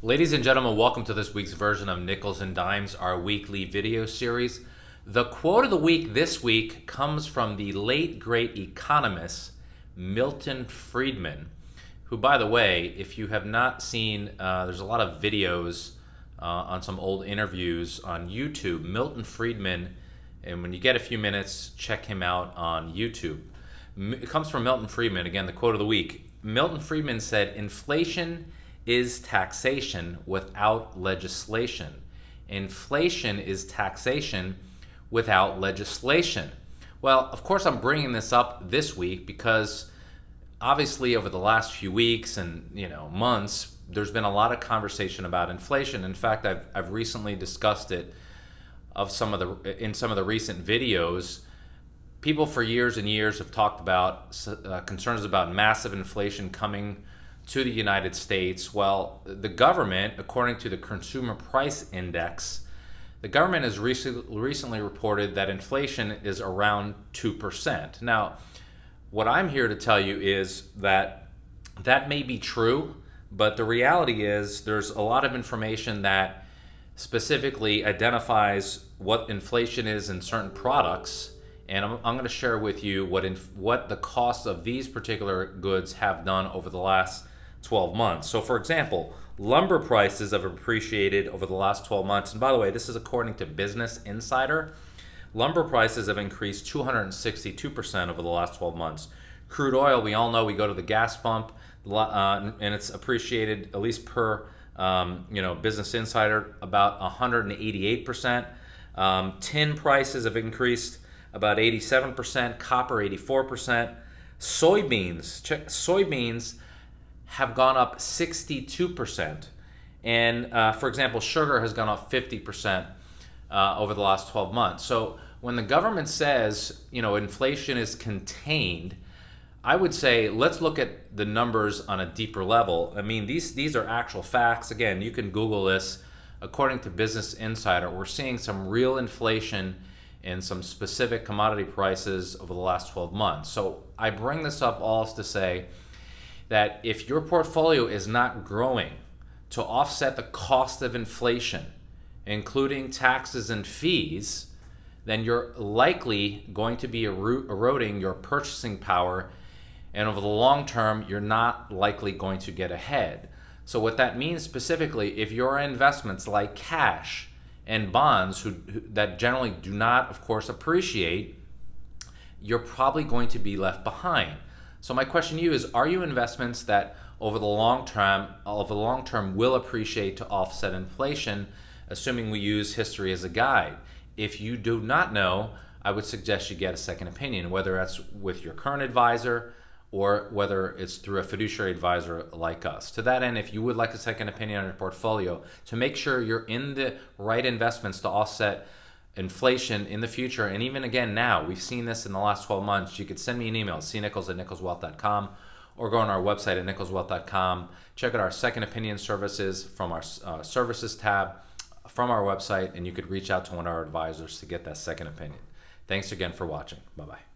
Ladies and gentlemen, welcome to this week's version of Nichols and Dimes, our weekly video series. The quote of the week this week comes from the late, great economist, Milton Friedman, who, by the way, if you have not seen, there's a lot of videos on some old interviews on YouTube. Milton Friedman, and when you get a few minutes, check him out on YouTube. It comes from Milton Friedman. Again, the quote of the week. Milton Friedman said, "Inflation is taxation without legislation. Inflation is taxation without legislation." Well, of course, I'm bringing this up this week because obviously over the last few weeks and months, there's been a lot of conversation about inflation. In fact, I've recently discussed it in some of the recent videos. People for years and years have talked about concerns about massive inflation coming to the United States. Well, the government, according to the Consumer Price Index, the government has recently reported that inflation is around 2%. Now, what I'm here to tell you is that may be true, but the reality is there's a lot of information that specifically identifies what inflation is in certain products, and I'm going to share with you what the costs of these particular goods have done over the last 12 months. So for example, lumber prices have appreciated over the last 12 months. And by the way, this is according to Business Insider. Lumber prices have increased 262% over the last 12 months. Crude oil, we all know, we go to the gas pump, and it's appreciated, at least per Business Insider, about 188%. Tin prices have increased about 87%, copper 84%. Soybeans have gone up 62%. And for example, sugar has gone up 50% over the last 12 months. So when the government says, inflation is contained, I would say let's look at the numbers on a deeper level. I mean, these are actual facts. Again, you can Google this. According to Business Insider, we're seeing some real inflation in some specific commodity prices over the last 12 months. So I bring this up all to say that if your portfolio is not growing to offset the cost of inflation, including taxes and fees, then you're likely going to be eroding your purchasing power, and over the long term, you're not likely going to get ahead. So what that means specifically, if your investments like cash and bonds that generally do not, of course, appreciate, you're probably going to be left behind. So my question to you is, are you investments that over the long term will appreciate to offset inflation, assuming we use history as a guide? If you do not know, I would suggest you get a second opinion, whether that's with your current advisor or whether it's through a fiduciary advisor like us. To that end, if you would like a second opinion on your portfolio to make sure you're in the right investments to offset inflation in the future, and even again now, we've seen this in the last 12 months, you could send me an email, cnichols@nicholswealth.com, or go on our website at nicholswealth.com. Check out our second opinion services from our services tab from our website, and you could reach out to one of our advisors to get that second opinion. Thanks again for watching. Bye-bye.